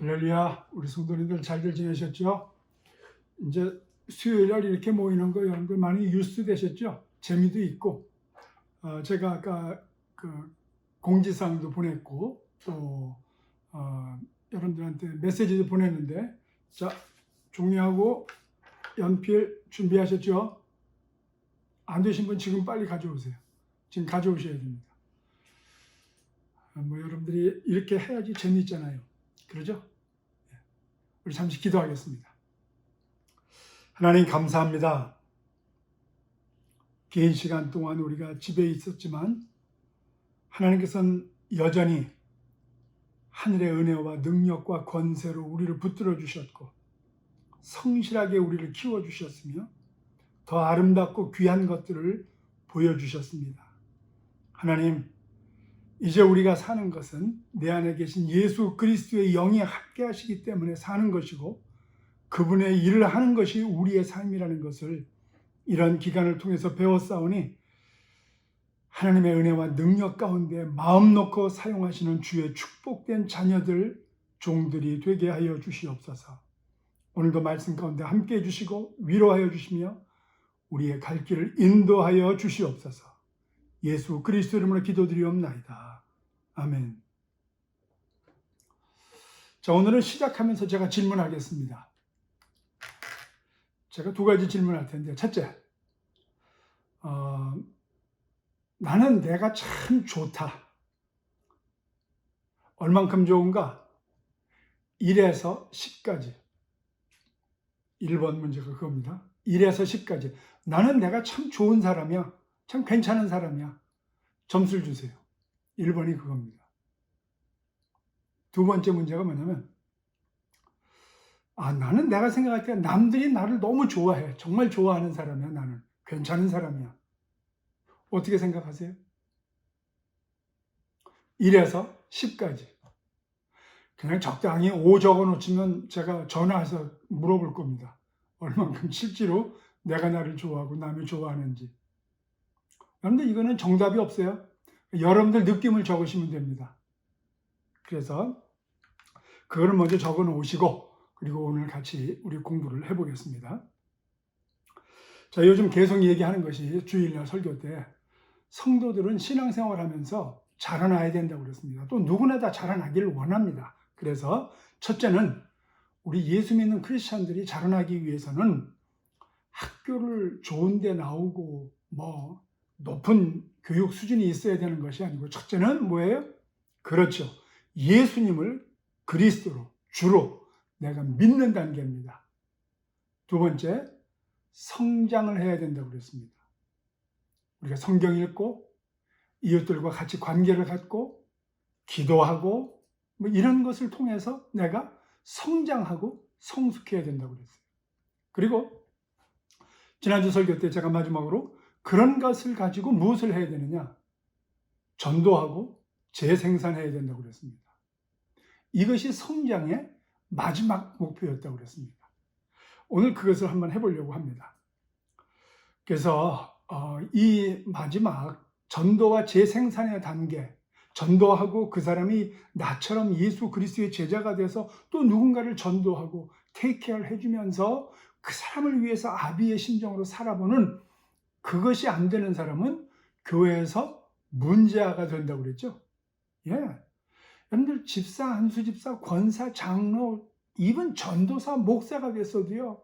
할렐루야, 우리 성도님들 잘들 지내셨죠? 이제 수요일날 이렇게 모이는 거 여러분들 많이 유스 되셨죠? 재미도 있고, 제가 아까 그 공지사항도 보냈고, 또 여러분들한테 메시지도 보냈는데, 자, 종이하고 연필 준비하셨죠? 안 되신 분 지금 빨리 가져오세요. 지금 가져오셔야 됩니다. 여러분들이 이렇게 해야지 재미있잖아요. 그러죠? 우리 잠시 기도하겠습니다. 하나님 감사합니다. 긴 시간 동안 우리가 집에 있었지만 하나님께서는 여전히 하늘의 은혜와 능력과 권세로 우리를 붙들어 주셨고 성실하게 우리를 키워 주셨으며 더 아름답고 귀한 것들을 보여주셨습니다. 하나님, 이제 우리가 사는 것은 내 안에 계신 예수 그리스도의 영이 함께 하시기 때문에 사는 것이고 그분의 일을 하는 것이 우리의 삶이라는 것을 이런 기간을 통해서 배웠사오니 하나님의 은혜와 능력 가운데 마음 놓고 사용하시는 주의 축복된 자녀들, 종들이 되게 하여 주시옵소서. 오늘도 말씀 가운데 함께 해주시고 위로하여 주시며 우리의 갈 길을 인도하여 주시옵소서. 예수 그리스도 이름으로 기도드리옵나이다. 아멘. 자, 오늘은 시작하면서 제가 질문하겠습니다. 제가 두 가지 질문할 텐데, 첫째, 나는 내가 참 좋다. 얼만큼 좋은가? 1에서 10까지. 1번 문제가 그겁니다. 1에서 10까지. 나는 내가 참 좋은 사람이야. 참 괜찮은 사람이야. 점수를 주세요. 1번이 그겁니다. 두 번째 문제가 뭐냐면, 나는 내가 생각할 때 남들이 나를 너무 좋아해. 정말 좋아하는 사람이야, 나는. 괜찮은 사람이야. 어떻게 생각하세요? 1에서 10까지. 그냥 적당히 5 적어 놓치면 제가 전화해서 물어볼 겁니다. 얼만큼 실제로 내가 나를 좋아하고 남이 좋아하는지. 그런데 이거는 정답이 없어요. 여러분들 느낌을 적으시면 됩니다. 그래서 그거를 먼저 적어 놓으시고 그리고 오늘 같이 우리 공부를 해보겠습니다. 자, 요즘 계속 얘기하는 것이 주일날 설교 때 성도들은 신앙생활 하면서 자라나야 된다고 그랬습니다. 또 누구나 다 자라나기를 원합니다. 그래서 첫째는 우리 예수 믿는 크리스찬들이 자라나기 위해서는 학교를 좋은 데 나오고 높은 교육 수준이 있어야 되는 것이 아니고 첫째는 뭐예요? 그렇죠. 예수님을 그리스도로 주로 내가 믿는 단계입니다. 두 번째, 성장을 해야 된다고 그랬습니다. 우리가 성경 읽고 이웃들과 같이 관계를 갖고 기도하고 이런 것을 통해서 내가 성장하고 성숙해야 된다고 그랬어요. 그리고 지난주 설교 때 제가 마지막으로 그런 것을 가지고 무엇을 해야 되느냐? 전도하고 재생산해야 된다고 그랬습니다. 이것이 성장의 마지막 목표였다고 그랬습니다. 오늘 그것을 한번 해보려고 합니다. 그래서 이 마지막 전도와 재생산의 단계, 전도하고 그 사람이 나처럼 예수 그리스도의 제자가 돼서 또 누군가를 전도하고 테이크케어를 해주면서 그 사람을 위해서 아비의 심정으로 살아보는 그것이 안 되는 사람은 교회에서 문제아가 된다고 그랬죠. 예. 여러분들 집사, 한수집사, 권사, 장로, 이번 전도사, 목사가 됐어도요.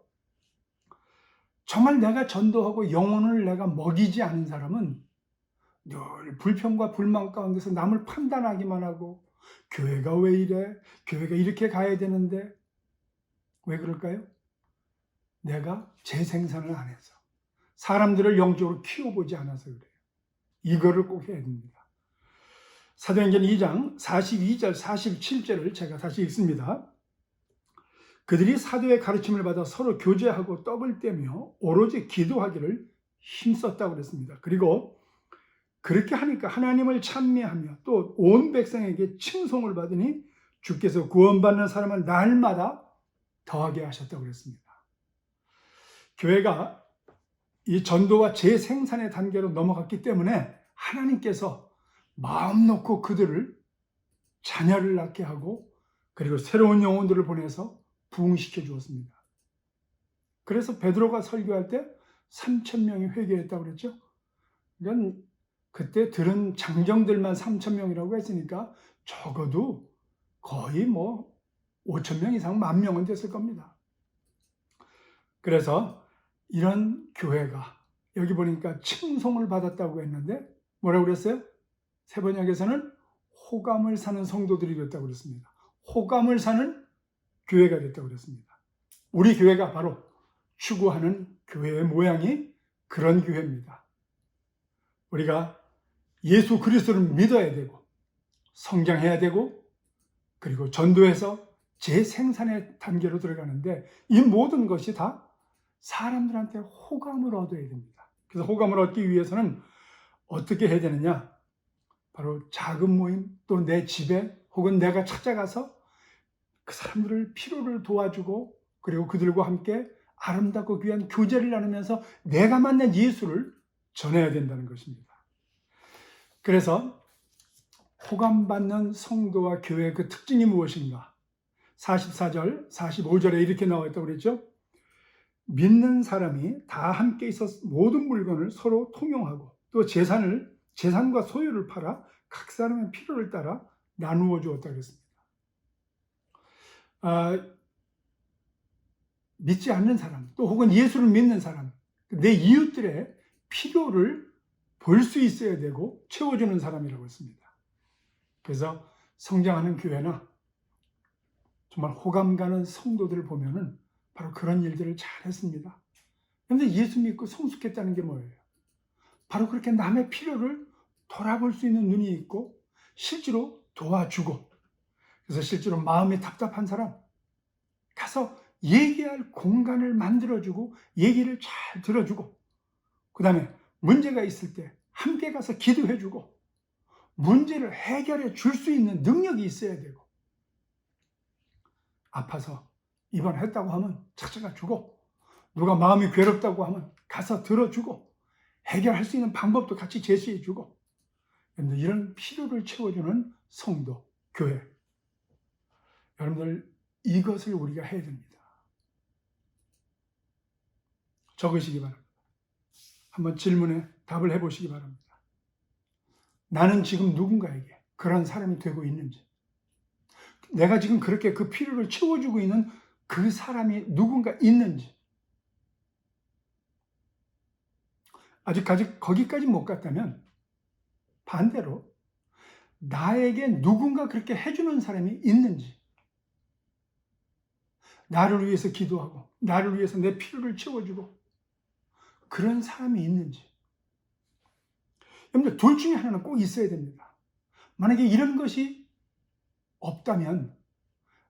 정말 내가 전도하고 영혼을 내가 먹이지 않은 사람은 늘 불평과 불만 가운데서 남을 판단하기만 하고 교회가 왜 이래? 교회가 이렇게 가야 되는데 왜 그럴까요? 내가 재생산을 안 해서 사람들을 영적으로 키워보지 않아서 그래요. 이거를 꼭 해야 됩니다. 사도행전 2장 42절 47절을 제가 다시 읽습니다. 그들이 사도의 가르침을 받아 서로 교제하고 떡을 떼며 오로지 기도하기를 힘썼다고 그랬습니다. 그리고 그렇게 하니까 하나님을 찬미하며 또 온 백성에게 칭송을 받으니 주께서 구원받는 사람을 날마다 더하게 하셨다고 그랬습니다. 교회가 이 전도와 재생산의 단계로 넘어갔기 때문에 하나님께서 마음 놓고 그들을 자녀를 낳게 하고 그리고 새로운 영혼들을 보내서 부흥시켜 주었습니다. 그래서 베드로가 설교할 때 3,000명이 회개했다고 그랬죠. 그러니까 그때 들은 장정들만 3,000명이라고 했으니까 적어도 거의 5,000명 이상 10,000명은 됐을 겁니다. 그래서 이런 교회가 여기 보니까 칭송을 받았다고 했는데 뭐라고 그랬어요? 세번역에서는 호감을 사는 성도들이 됐다고 그랬습니다. 호감을 사는 교회가 됐다고 그랬습니다. 우리 교회가 바로 추구하는 교회의 모양이 그런 교회입니다. 우리가 예수 그리스도를 믿어야 되고 성장해야 되고 그리고 전도해서 재생산의 단계로 들어가는데 이 모든 것이 다 사람들한테 호감을 얻어야 됩니다. 그래서 호감을 얻기 위해서는 어떻게 해야 되느냐? 바로 작은 모임 또 내 집에 혹은 내가 찾아가서 그 사람들을 필요를 도와주고 그리고 그들과 함께 아름답고 귀한 교제를 나누면서 내가 만난 예수를 전해야 된다는 것입니다. 그래서 호감받는 성도와 교회의 그 특징이 무엇인가? 44절, 45절에 이렇게 나와 있다고 그랬죠? 믿는 사람이 다 함께 있어서 모든 물건을 서로 통용하고 또 재산과 소유를 팔아 각 사람의 필요를 따라 나누어 주었다고 했습니다. 믿지 않는 사람 또 혹은 예수를 믿는 사람 내 이웃들의 필요를 볼 수 있어야 되고 채워주는 사람이라고 했습니다. 그래서 성장하는 교회나 정말 호감 가는 성도들을 보면은 바로 그런 일들을 잘 했습니다. 그런데 예수 믿고 성숙했다는 게 뭐예요? 바로 그렇게 남의 필요를 돌아볼 수 있는 눈이 있고 실제로 도와주고 그래서 실제로 마음이 답답한 사람 가서 얘기할 공간을 만들어주고 얘기를 잘 들어주고 그 다음에 문제가 있을 때 함께 가서 기도해주고 문제를 해결해 줄 수 있는 능력이 있어야 되고 아파서 입원했다고 하면 찾아가 주고 누가 마음이 괴롭다고 하면 가서 들어주고 해결할 수 있는 방법도 같이 제시해 주고 이런 필요를 채워주는 성도, 교회 여러분들 이것을 우리가 해야 됩니다. 적으시기 바랍니다. 한번 질문에 답을 해보시기 바랍니다. 나는 지금 누군가에게 그런 사람이 되고 있는지 내가 지금 그렇게 그 필요를 채워주고 있는 그 사람이 누군가 있는지 아직 거기까지 못 갔다면 반대로 나에게 누군가 그렇게 해주는 사람이 있는지 나를 위해서 기도하고 나를 위해서 내 필요를 채워주고 그런 사람이 있는지 여러분들 둘 중에 하나는 꼭 있어야 됩니다. 만약에 이런 것이 없다면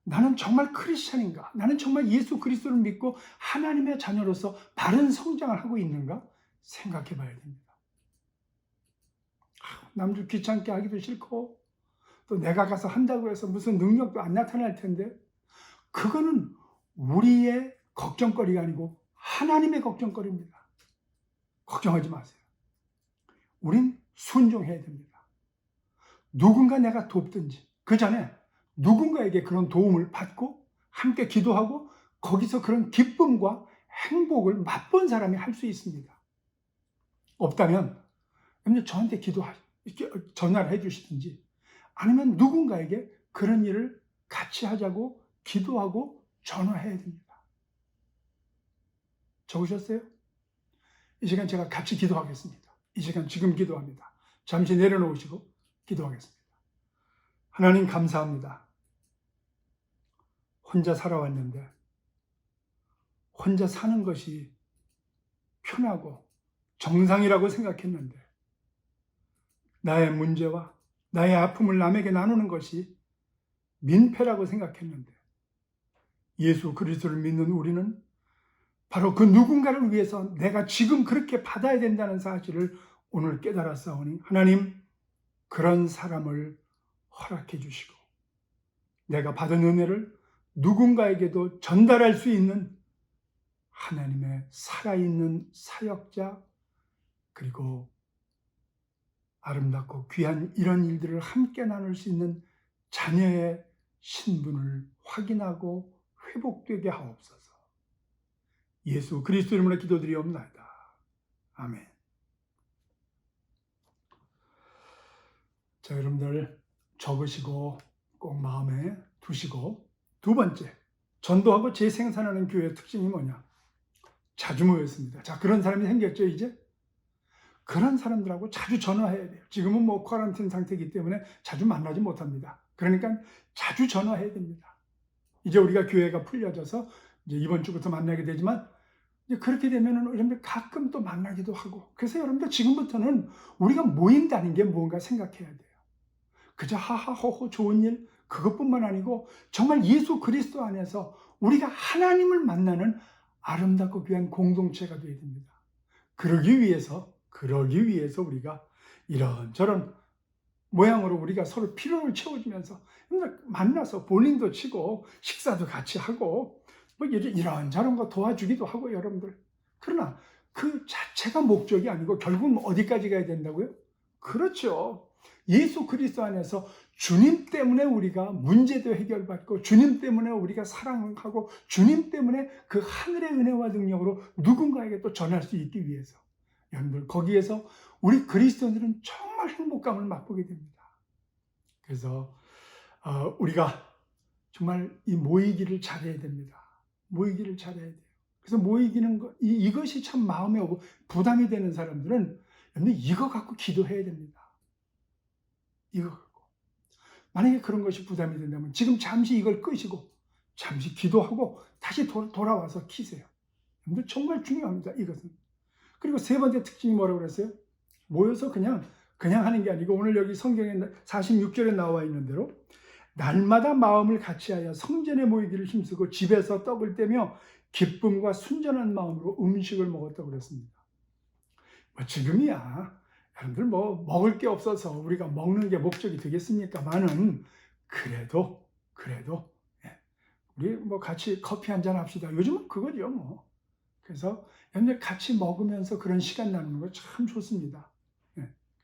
나는 정말 크리스찬인가? 나는 정말 예수 그리스도를 믿고 하나님의 자녀로서 바른 성장을 하고 있는가? 생각해 봐야 됩니다. 남들 귀찮게 하기도 싫고 또 내가 가서 한다고 해서 무슨 능력도 안 나타날 텐데 그거는 우리의 걱정거리가 아니고 하나님의 걱정거리입니다. 걱정하지 마세요. 우린 순종해야 됩니다. 누군가 내가 돕든지 그 전에 누군가에게 그런 도움을 받고 함께 기도하고 거기서 그런 기쁨과 행복을 맛본 사람이 할 수 있습니다. 없다면 저한테 전화를 해주시든지 아니면 누군가에게 그런 일을 같이 하자고 기도하고 전화해야 됩니다. 적으셨어요? 이 시간 제가 같이 기도하겠습니다. 이 시간 지금 기도합니다. 잠시 내려놓으시고 기도하겠습니다. 하나님 감사합니다. 혼자 살아왔는데 혼자 사는 것이 편하고 정상이라고 생각했는데 나의 문제와 나의 아픔을 남에게 나누는 것이 민폐라고 생각했는데 예수 그리스도를 믿는 우리는 바로 그 누군가를 위해서 내가 지금 그렇게 받아야 된다는 사실을 오늘 깨달았사오니 하나님 그런 사람을 허락해 주시고 내가 받은 은혜를 누군가에게도 전달할 수 있는 하나님의 살아있는 사역자 그리고 아름답고 귀한 이런 일들을 함께 나눌 수 있는 자녀의 신분을 확인하고 회복되게 하옵소서. 예수 그리스도 이름으로 기도드리옵나이다. 아멘. 자, 여러분들 적으시고 꼭 마음에 두시고, 두 번째, 전도하고 재생산하는 교회의 특징이 뭐냐? 자주 모였습니다. 자, 그런 사람이 생겼죠, 이제? 그런 사람들하고 자주 전화해야 돼요. 지금은 뭐 쿼런틴 상태이기 때문에 자주 만나지 못합니다. 그러니까 자주 전화해야 됩니다. 이제 우리가 교회가 풀려져서 이제 이번 주부터 만나게 되지만, 이제 그렇게 되면은 여러분들 가끔 또 만나기도 하고, 그래서 여러분들 지금부터는 우리가 모인다는 게 뭔가 생각해야 돼요. 그저 하하호호 좋은 일, 그것뿐만 아니고 정말 예수 그리스도 안에서 우리가 하나님을 만나는 아름답고 귀한 공동체가 되어야 됩니다. 그러기 위해서 우리가 이런저런 모양으로 우리가 서로 필요를 채워주면서 만나서 볼링도 치고 식사도 같이 하고 뭐 이런저런 거 도와주기도 하고, 여러분들. 그러나 그 자체가 목적이 아니고 결국은 어디까지 가야 된다고요? 그렇죠. 예수 그리스도 안에서 주님 때문에 우리가 문제도 해결받고, 주님 때문에 우리가 사랑하고, 주님 때문에 그 하늘의 은혜와 능력으로 누군가에게 또 전할 수 있기 위해서, 여러분들 거기에서 우리 그리스도인들은 정말 행복감을 맛보게 됩니다. 그래서 우리가 정말 이 모이기를 잘해야 됩니다. 모이기를 잘해야 돼요. 그래서 모이기는 이것이 참 마음에 오고 부담이 되는 사람들은 여러분들 이거 갖고 기도해야 됩니다. 이거 갖고. 만약에 그런 것이 부담이 된다면 지금 잠시 이걸 끄시고 잠시 기도하고 다시 돌아와서 키세요. 여러분들 정말 중요합니다, 이것은. 그리고 세 번째 특징이 뭐라고 그랬어요? 모여서 그냥 하는 게 아니고, 오늘 여기 성경에 46절에 나와 있는 대로 날마다 마음을 같이하여 성전에 모이기를 힘쓰고 집에서 떡을 떼며 기쁨과 순전한 마음으로 음식을 먹었다고 그랬습니다. 지금이야 여러분들 뭐 먹을 게 없어서 우리가 먹는 게 목적이 되겠습니까만은, 그래도 우리 뭐 같이 커피 한잔 합시다. 요즘은 그거죠 뭐. 그래서 여러분들 같이 먹으면서 그런 시간 나누는 거 참 좋습니다.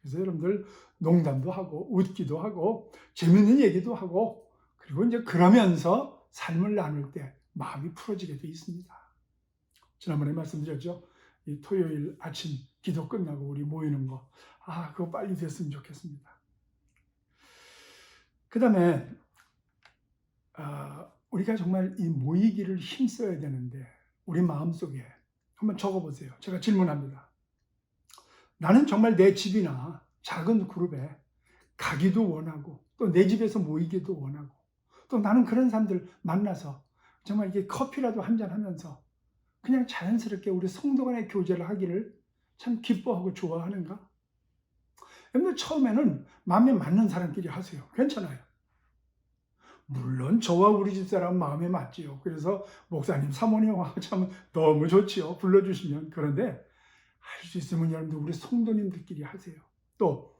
그래서 여러분들 농담도 하고 웃기도 하고 재밌는 얘기도 하고, 그리고 이제 그러면서 삶을 나눌 때 마음이 풀어지게 돼 있습니다. 지난번에 말씀드렸죠. 이 토요일 아침 기도 끝나고 우리 모이는 거, 그거 빨리 됐으면 좋겠습니다. 그 다음에 우리가 정말 이 모이기를 힘써야 되는데, 우리 마음속에 한번 적어보세요. 제가 질문합니다. 나는 정말 내 집이나 작은 그룹에 가기도 원하고, 또 내 집에서 모이기도 원하고, 또 나는 그런 사람들 만나서 정말 이게 커피라도 한잔 하면서 그냥 자연스럽게 우리 성도 간의 교제를 하기를 참 기뻐하고 좋아하는가? 여러분들 처음에는 마음에 맞는 사람끼리 하세요. 괜찮아요. 물론 저와 우리 집사람 마음에 맞지요. 그래서 목사님, 사모님 하면 너무 좋지요. 불러주시면. 그런데 할 수 있으면 여러분들 우리 성도님들끼리 하세요. 또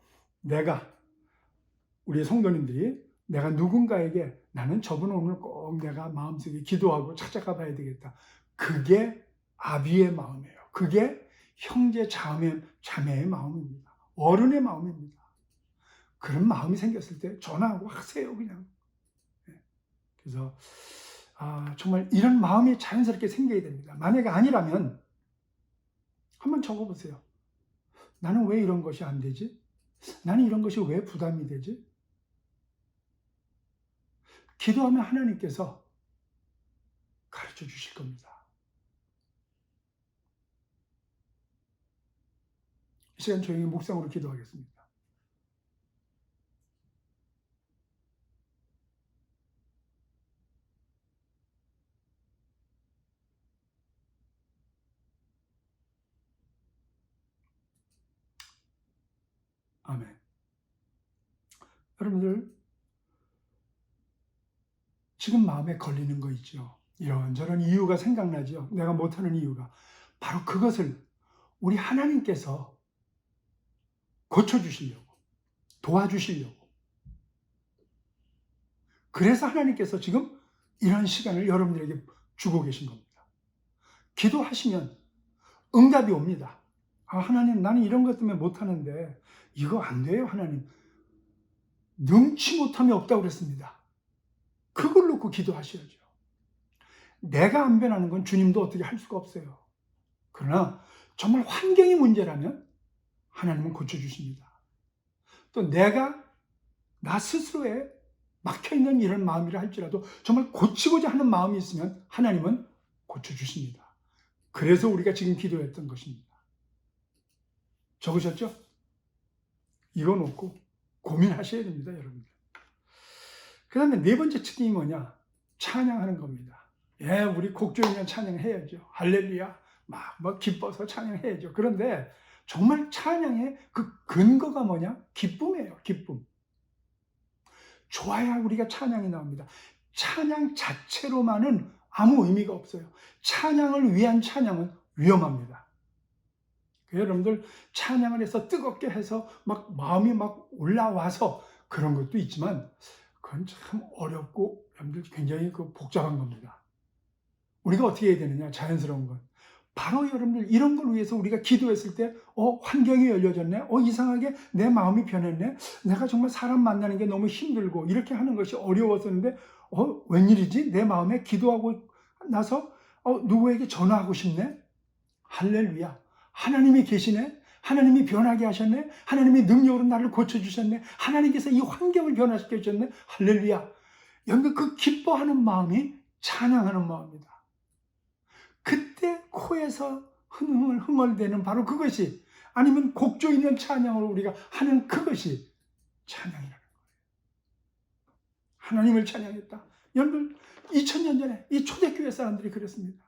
우리 성도님들이 내가 누군가에게 나는 저분 오늘 꼭 내가 마음속에 기도하고 찾아가 봐야 되겠다. 그게 아비의 마음이에요. 그게 형제 자매의 마음입니다. 어른의 마음입니다. 그런 마음이 생겼을 때 전화하고 하세요, 그냥. 그래서 정말 이런 마음이 자연스럽게 생겨야 됩니다. 만약에 아니라면 한번 적어보세요. 나는 왜 이런 것이 안 되지? 나는 이런 것이 왜 부담이 되지? 기도하면 하나님께서 가르쳐 주실 겁니다. 이 시간 조용히 묵상으로 기도하겠습니다. 아멘. 여러분들 지금 마음에 걸리는 거 있죠. 이런저런 이유가 생각나죠. 내가 못하는 이유가. 바로 그것을 우리 하나님께서 고쳐주시려고, 도와주시려고. 그래서 하나님께서 지금 이런 시간을 여러분들에게 주고 계신 겁니다. 기도하시면 응답이 옵니다. 하나님, 나는 이런 것 때문에 못하는데 이거 안 돼요, 하나님. 능치 못함이 없다고 그랬습니다. 그걸 놓고 기도하셔야죠. 내가 안 변하는 건 주님도 어떻게 할 수가 없어요. 그러나 정말 환경이 문제라면 하나님은 고쳐주십니다. 또 내가 나 스스로에 막혀있는 이런 마음이라 할지라도 정말 고치고자 하는 마음이 있으면 하나님은 고쳐주십니다. 그래서 우리가 지금 기도했던 것입니다. 적으셨죠? 이거 놓고 고민하셔야 됩니다, 여러분들. 그 다음에 네 번째 특징이 뭐냐? 찬양하는 겁니다. 예, 우리 곡조이면 찬양해야죠. 할렐루야. 막 기뻐서 찬양해야죠. 그런데 정말 찬양의 그 근거가 뭐냐? 기쁨이에요, 기쁨. 좋아야 우리가 찬양이 나옵니다. 찬양 자체로만은 아무 의미가 없어요. 찬양을 위한 찬양은 위험합니다. 여러분들 찬양을 해서 뜨겁게 해서 막 마음이 막 올라와서 그런 것도 있지만 그건 참 어렵고 여러분들 굉장히 복잡한 겁니다. 우리가 어떻게 해야 되느냐? 자연스러운 건 바로 여러분들 이런 걸 위해서 우리가 기도했을 때 환경이 열려졌네. 이상하게 내 마음이 변했네. 내가 정말 사람 만나는 게 너무 힘들고 이렇게 하는 것이 어려웠었는데 웬일이지? 내 마음에 기도하고 나서 누구에게 전화하고 싶네. 할렐루야. 하나님이 계시네. 하나님이 변하게 하셨네. 하나님이 능력으로 나를 고쳐주셨네. 하나님께서 이 환경을 변화시켜 주셨네. 할렐루야. 여러분 그 기뻐하는 마음이 찬양하는 마음입니다. 그때 코에서 흥얼대는 바로 그것이, 아니면 곡조 있는 찬양을 우리가 하는 그것이 찬양이라는 거예요. 하나님을 찬양했다. 여러분 2000년 전에 이 초대교회 사람들이 그랬습니다.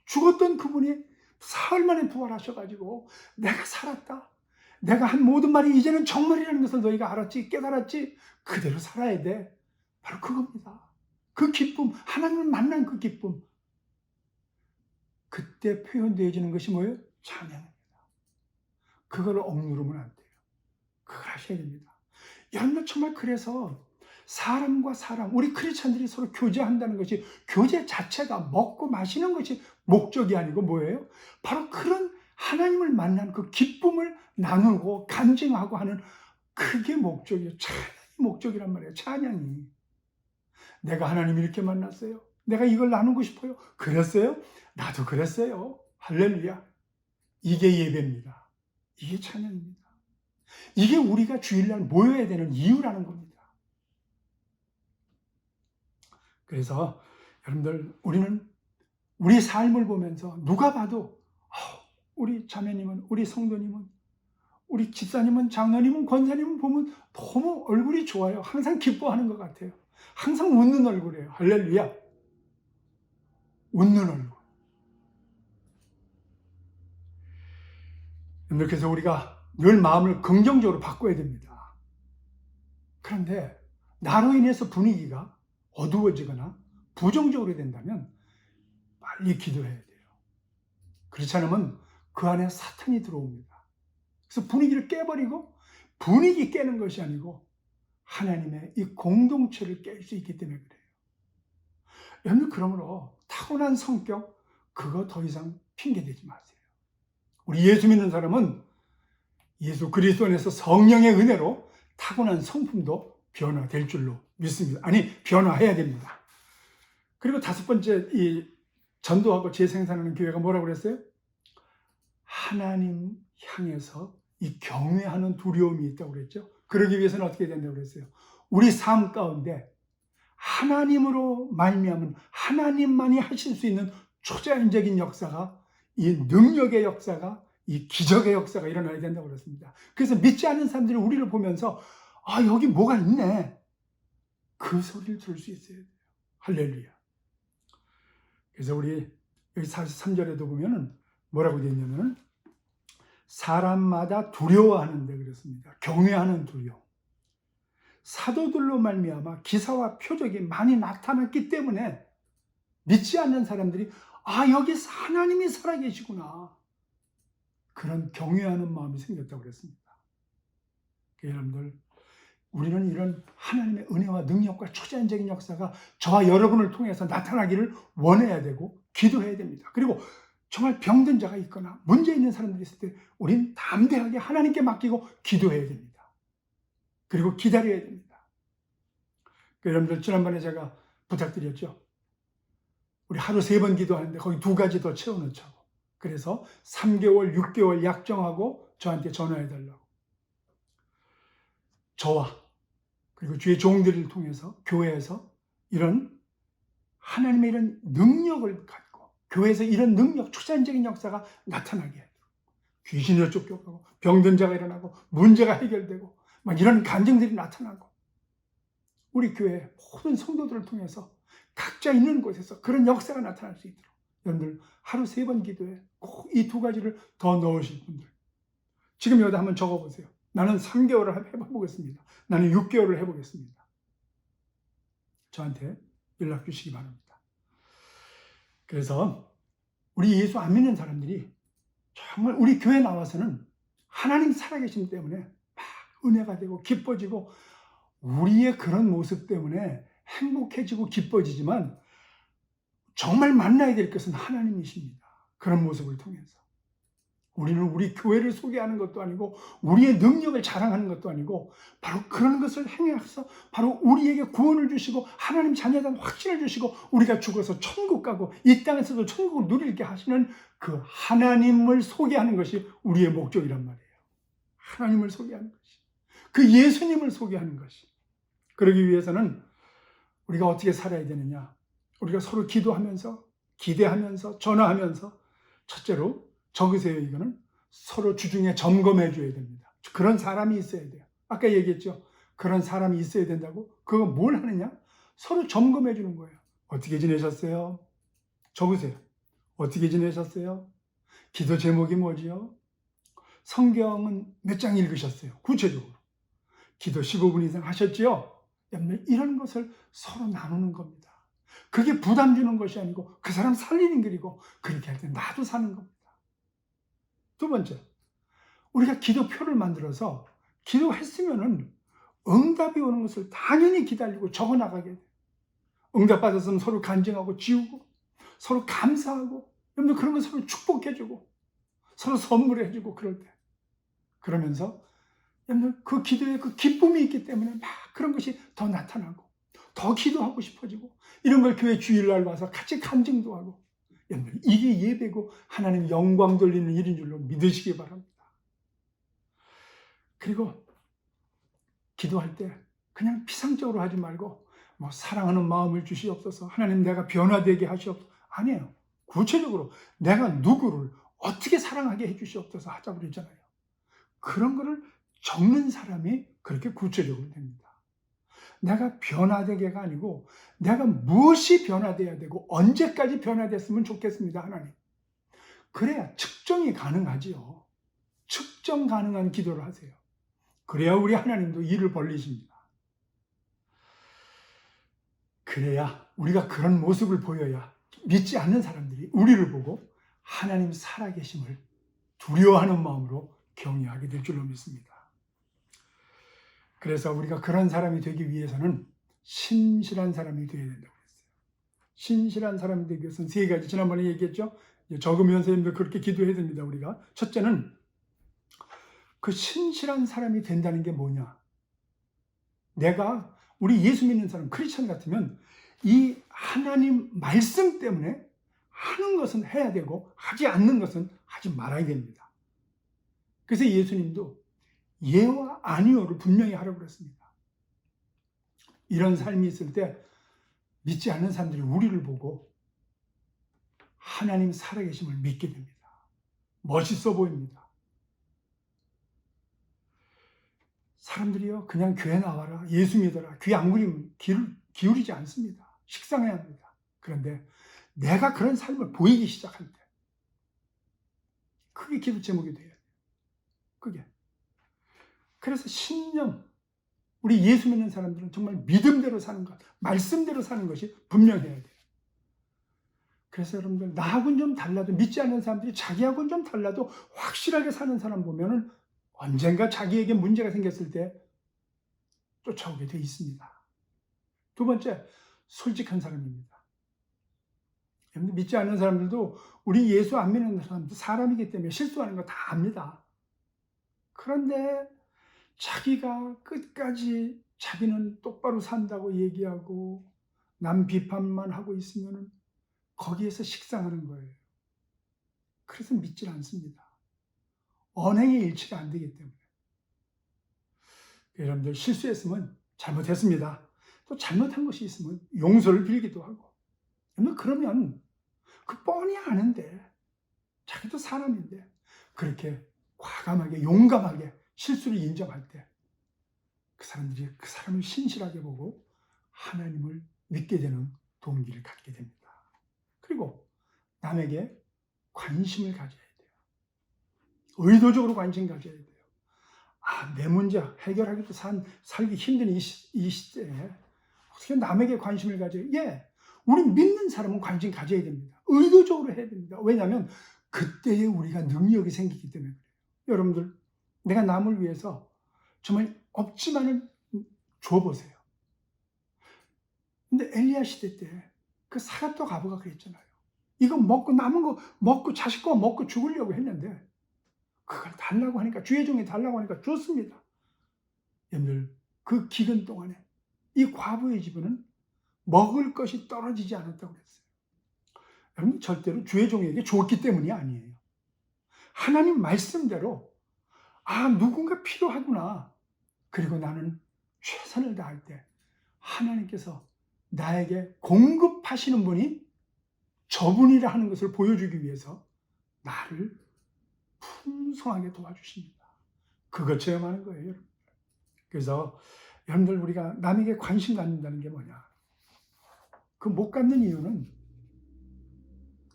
죽었던 그분이 사흘 만에 부활하셔가지고 내가 살았다. 내가 한 모든 말이 이제는 정말이라는 것을 너희가 알았지, 깨달았지. 그대로 살아야 돼. 바로 그겁니다. 그 기쁨, 하나님을 만난 그 기쁨. 그때 표현되어지는 것이 뭐예요? 찬양입니다. 그걸 억누르면 안 돼요. 그걸 하셔야 됩니다. 여러분 정말 그래서 사람과 사람, 우리 크리스찬들이 서로 교제한다는 것이, 교제 자체가 먹고 마시는 것이 목적이 아니고 뭐예요? 바로 그런 하나님을 만난 그 기쁨을 나누고 간증하고 하는 그게 목적이에요. 찬양이 목적이란 말이에요. 찬양이. 내가 하나님 이렇게 만났어요. 내가 이걸 나누고 싶어요. 그랬어요? 나도 그랬어요. 할렐루야. 이게 예배입니다. 이게 찬양입니다. 이게 우리가 주일날 모여야 되는 이유라는 겁니다. 그래서 여러분들 우리는 우리 삶을 보면서 누가 봐도 우리 자매님은, 우리 성도님은, 우리 집사님은, 장로님은, 권사님은 보면 너무 얼굴이 좋아요. 항상 기뻐하는 것 같아요. 항상 웃는 얼굴이에요. 할렐루야. 웃는 얼굴. 그래서 우리가 늘 마음을 긍정적으로 바꿔야 됩니다. 그런데 나로 인해서 분위기가 어두워지거나 부정적으로 된다면 빨리 기도해야 돼요. 그렇지 않으면 그 안에 사탄이 들어옵니다. 그래서 분위기를 깨버리고, 분위기 깨는 것이 아니고 하나님의 이 공동체를 깰 수 있기 때문에 그래요. 여러분 그러므로 타고난 성격 그거 더 이상 핑계대지 마세요. 우리 예수 믿는 사람은 예수 그리스도 안에서 성령의 은혜로 타고난 성품도 변화될 줄로 믿습니다. 아니, 변화해야 됩니다. 그리고 다섯 번째, 이 전도하고 재생산하는 교회가 뭐라고 그랬어요? 하나님 향해서 이 경외하는 두려움이 있다고 그랬죠. 그러기 위해서는 어떻게 된다고 그랬어요? 우리 삶 가운데 하나님으로 말미암은, 하나님만이 하실 수 있는 초자연적인 역사가, 이 능력의 역사가, 이 기적의 역사가 일어나야 된다고 그랬습니다. 그래서 믿지 않는 사람들이 우리를 보면서 여기 뭐가 있네, 그 소리를 들을 수 있어야 돼요. 할렐루야. 그래서 우리 여기 43절에도 보면은 뭐라고 되어 있냐면 사람마다 두려워하는데 그랬습니다. 경외하는 두려움. 사도들로 말미암아 기사와 표적이 많이 나타났기 때문에 믿지 않는 사람들이 여기 하나님이 살아계시구나, 그런 경외하는 마음이 생겼다고 그랬습니다. 여러분들 우리는 이런 하나님의 은혜와 능력과 초자연적인 역사가 저와 여러분을 통해서 나타나기를 원해야 되고 기도해야 됩니다. 그리고 정말 병든 자가 있거나 문제 있는 사람들이 있을 때 우린 담대하게 하나님께 맡기고 기도해야 됩니다. 그리고 기다려야 됩니다. 여러분들 지난번에 제가 부탁드렸죠. 우리 하루 3번 기도하는데 거기 2가지 더 채워넣자고. 그래서 3개월, 6개월 약정하고 저한테 전화해달라고. 저와 그리고 주의 종들을 통해서 교회에서 이런 하나님의 이런 능력을 갖고 교회에서 이런 능력, 추산적인 역사가 나타나게 해요. 귀신을 쫓겨가고 병든 자가 일어나고 문제가 해결되고 막 이런 간증들이 나타나고 우리 교회 모든 성도들을 통해서 각자 있는 곳에서 그런 역사가 나타날 수 있도록 여러분들 하루 3번 기도에 꼭 이 2가지를 더 넣으실 분들 지금 여기다 한번 적어보세요. 나는 3개월을 해보겠습니다. 나는 6개월을 해보겠습니다. 저한테 연락 주시기 바랍니다. 그래서 우리 예수 안 믿는 사람들이 정말 우리 교회 나와서는 하나님 살아계심 때문에 막 은혜가 되고 기뻐지고 우리의 그런 모습 때문에 행복해지고 기뻐지지만 정말 만나야 될 것은 하나님이십니다. 그런 모습을 통해서 우리는 우리 교회를 소개하는 것도 아니고 우리의 능력을 자랑하는 것도 아니고 바로 그런 것을 행해서 바로 우리에게 구원을 주시고 하나님 자녀된 확신을 주시고 우리가 죽어서 천국 가고 이 땅에서도 천국을 누리게 하시는 그 하나님을 소개하는 것이 우리의 목적이란 말이에요. 하나님을 소개하는 것이, 그 예수님을 소개하는 것이. 그러기 위해서는 우리가 어떻게 살아야 되느냐? 우리가 서로 기도하면서 기대하면서 전화하면서 첫째로 적으세요. 이거는 서로 주중에 점검해 줘야 됩니다. 그런 사람이 있어야 돼요. 아까 얘기했죠. 그런 사람이 있어야 된다고. 그거 뭘 하느냐? 서로 점검해 주는 거예요. 어떻게 지내셨어요? 적으세요. 어떻게 지내셨어요? 기도 제목이 뭐지요? 성경은 몇 장 읽으셨어요? 구체적으로. 기도 15분 이상 하셨지요? 이런 것을 서로 나누는 겁니다. 그게 부담 주는 것이 아니고 그 사람 살리는 길이고 그렇게 할 때 나도 사는 겁니다. 2번째, 우리가 기도표를 만들어서 기도했으면은 응답이 오는 것을 당연히 기다리고 적어 나가게 돼요. 응답 받았으면 서로 간증하고 지우고 서로 감사하고 여러분 그런 거 서로 축복해주고 서로 선물해주고 그럴 때 그러면서 여러분 그 기도에 그 기쁨이 있기 때문에 막 그런 것이 더 나타나고 더 기도하고 싶어지고 이런 걸 교회 주일날 와서 같이 간증도 하고 여러분 이게 예배고 하나님 영광 돌리는 일인 줄로 믿으시기 바랍니다. 그리고 기도할 때 그냥 피상적으로 하지 말고 뭐 사랑하는 마음을 주시옵소서 하나님 내가 변화되게 하시옵소서 아니에요. 구체적으로 내가 누구를 어떻게 사랑하게 해주시옵소서 하자고 그랬잖아요. 그런 거를 적는 사람이 그렇게 구체적으로 됩니다. 내가 변화되게가 아니고 내가 무엇이 변화돼야 되고 언제까지 변화됐으면 좋겠습니다. 하나님. 그래야 측정이 가능하지요. 측정 가능한 기도를 하세요. 그래야 우리 하나님도 일을 벌리십니다. 그래야 우리가 그런 모습을 보여야 믿지 않는 사람들이 우리를 보고 하나님 살아계심을 두려워하는 마음으로 경외하게 될 줄로 믿습니다. 그래서 우리가 그런 사람이 되기 위해서는 신실한 사람이 되어야 된다고 했어요. 신실한 사람이 되기 위해서는 3가지 지난번에 얘기했죠. 적으면서 여러분들 그렇게 기도해야 됩니다. 우리가 첫째는 그 신실한 사람이 된다는 게 뭐냐? 내가 우리 예수 믿는 사람 크리스천 같으면 이 하나님 말씀 때문에 하는 것은 해야 되고 하지 않는 것은 하지 말아야 됩니다. 그래서 예수님도 예와 아니오를 분명히 하라고 그랬습니다. 이런 삶이 있을 때 믿지 않는 사람들이 우리를 보고 하나님 살아계심을 믿게 됩니다. 멋있어 보입니다. 사람들이요 그냥 교회 나와라 예수 믿어라 귀 안 기울이지 않습니다. 식상해야 합니다. 그런데 내가 그런 삶을 보이기 시작할 때 그게 기도 제목이 돼요. 그게. 그래서 신령 우리 예수 믿는 사람들은 정말 믿음대로 사는 것, 말씀대로 사는 것이 분명해야 돼요. 그래서 여러분들 나하고는 좀 달라도 믿지 않는 사람들이 자기하고는 좀 달라도 확실하게 사는 사람 보면은 언젠가 자기에게 문제가 생겼을 때 쫓아오게 돼 있습니다. 2번째, 솔직한 사람입니다. 믿지 않는 사람들도 우리 예수 안 믿는 사람도 사람이기 때문에 실수하는 거 다 압니다. 그런데 자기가 끝까지 자기는 똑바로 산다고 얘기하고 남 비판만 하고 있으면 거기에서 식상하는 거예요. 그래서 믿질 않습니다. 언행의 일치가 안 되기 때문에. 여러분들 실수했으면 잘못했습니다. 또 잘못한 것이 있으면 용서를 빌기도 하고. 그러면 그 뻔히 아는데 자기도 사람인데 그렇게 과감하게 용감하게 실수를 인정할 때 그 사람들이 그 사람을 신실하게 보고 하나님을 믿게 되는 동기를 갖게 됩니다. 그리고 남에게 관심을 가져야 돼요. 의도적으로 관심 가져야 돼요. 내 문제 해결하기도 살기 힘든 이 시대에 어떻게 남에게 관심을 가져요? 우리 믿는 사람은 관심 가져야 됩니다. 의도적으로 해야 됩니다. 왜냐하면 그때에 우리가 능력이 생기기 때문에 그래요. 여러분들, 내가 남을 위해서 정말 없지만은 줘보세요. 근데 엘리야 시대 때 그 사렙도 과부가 그랬잖아요. 이거 먹고 남은 거 먹고 자식 거 먹고 죽으려고 했는데 그걸 달라고 하니까, 주의 종이 달라고 하니까 줬습니다. 여러분들, 그 기근 동안에 이 과부의 집은 먹을 것이 떨어지지 않았다고 그랬어요. 여러분, 절대로 주의 종에게 줬기 때문이 아니에요. 하나님 말씀대로 누군가 필요하구나. 그리고 나는 최선을 다할 때 하나님께서 나에게 공급하시는 분이 저분이라 하는 것을 보여주기 위해서 나를 풍성하게 도와주십니다. 그걸 체험하는 거예요, 여러분. 그래서 여러분들, 우리가 남에게 관심 갖는다는 게 뭐냐? 그 못 갖는 이유는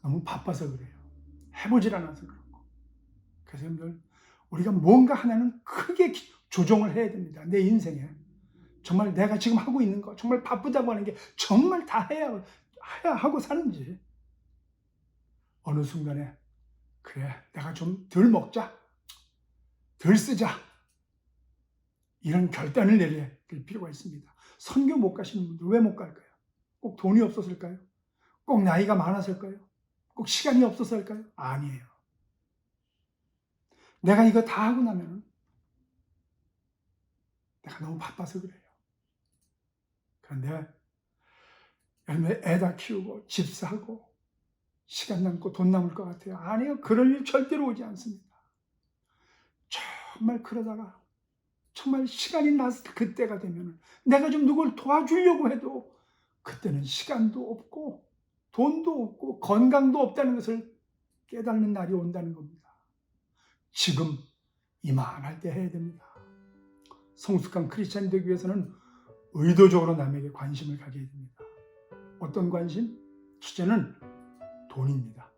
너무 바빠서 그래요. 해보질 않아서 그렇고. 그래서 여러분들, 우리가 뭔가 하나는 크게 조정을 해야 됩니다. 내 인생에. 정말 내가 지금 하고 있는 거, 정말 바쁘다고 하는 게 정말 다 해야 하고 사는지. 어느 순간에 그래, 내가 좀 덜 먹자, 덜 쓰자, 이런 결단을 내릴 필요가 있습니다. 선교 못 가시는 분들 왜 못 갈까요? 꼭 돈이 없어서일까요? 꼭 나이가 많아서일까요? 꼭 시간이 없어서일까요? 아니에요. 내가 이거 다 하고 나면 내가 너무 바빠서 그래요. 그런데 애 다 키우고 집 사고 시간 남고 돈 남을 것 같아요. 아니요. 그럴 일 절대로 오지 않습니다. 정말 그러다가 정말 시간이 나서 그때가 되면 내가 좀 누굴 도와주려고 해도 그때는 시간도 없고 돈도 없고 건강도 없다는 것을 깨닫는 날이 온다는 겁니다. 지금 이만할 때 해야 됩니다. 성숙한 크리스찬이 되기 위해서는 의도적으로 남에게 관심을 가져야 됩니다. 어떤 관심? 첫째는 돈입니다.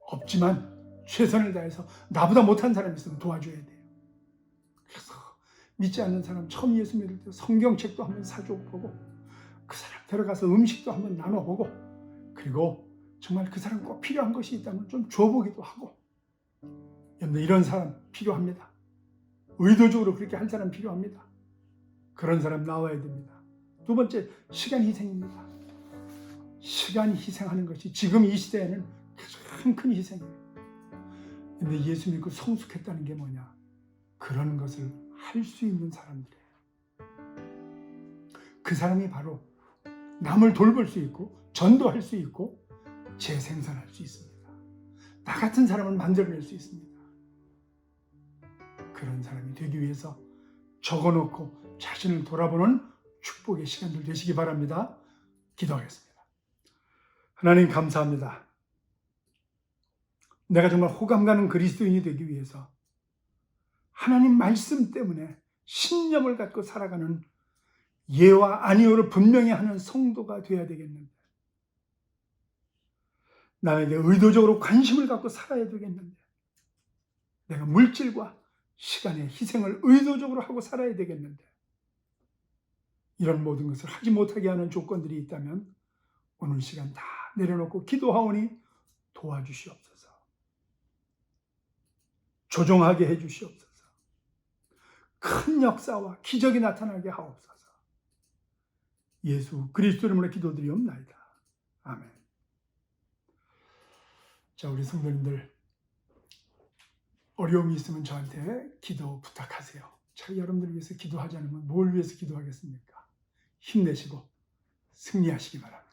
없지만 최선을 다해서 나보다 못한 사람이 있으면 도와줘야 돼요. 그래서 믿지 않는 사람 처음 예수 믿을 때 성경책도 한번 사줘보고 그 사람 데려가서 음식도 한번 나눠보고 그리고 정말 그 사람 꼭 필요한 것이 있다면 좀 줘보기도 하고. 여러분, 이런 사람 필요합니다. 의도적으로 그렇게 한 사람 필요합니다. 그런 사람 나와야 됩니다. 두 번째, 시간 희생입니다. 시간 희생하는 것이 지금 이 시대에는 가장 큰 희생이에요. 근데 예수 믿고 성숙했다는 게 뭐냐? 그런 것을 할 수 있는 사람들이에요. 그 사람이 바로 남을 돌볼 수 있고 전도할 수 있고 재생산할 수 있습니다. 나 같은 사람을 만들어낼 수 있습니다. 그런 사람이 되기 위해서 적어놓고 자신을 돌아보는 축복의 시간들 되시기 바랍니다. 기도하겠습니다. 하나님, 감사합니다. 내가 정말 호감 가는 그리스도인이 되기 위해서 하나님 말씀 때문에 신념을 갖고 살아가는 예와 아니오를 분명히 하는 성도가 되어야 되겠는데, 남에게 의도적으로 관심을 갖고 살아야 되겠는데, 내가 물질과 시간의 희생을 의도적으로 하고 살아야 되겠는데, 이런 모든 것을 하지 못하게 하는 조건들이 있다면 오늘 시간 다 내려놓고 기도하오니 도와주시옵소서. 조정하게 해주시옵소서. 큰 역사와 기적이 나타나게 하옵소서. 예수 그리스도 이름으로 기도드리옵나이다. 아멘. 자, 우리 성도님들, 어려움이 있으면 저한테 기도 부탁하세요. 제가 여러분들 위해서 기도하지 않으면 뭘 위해서 기도하겠습니까? 힘내시고 승리하시기 바랍니다.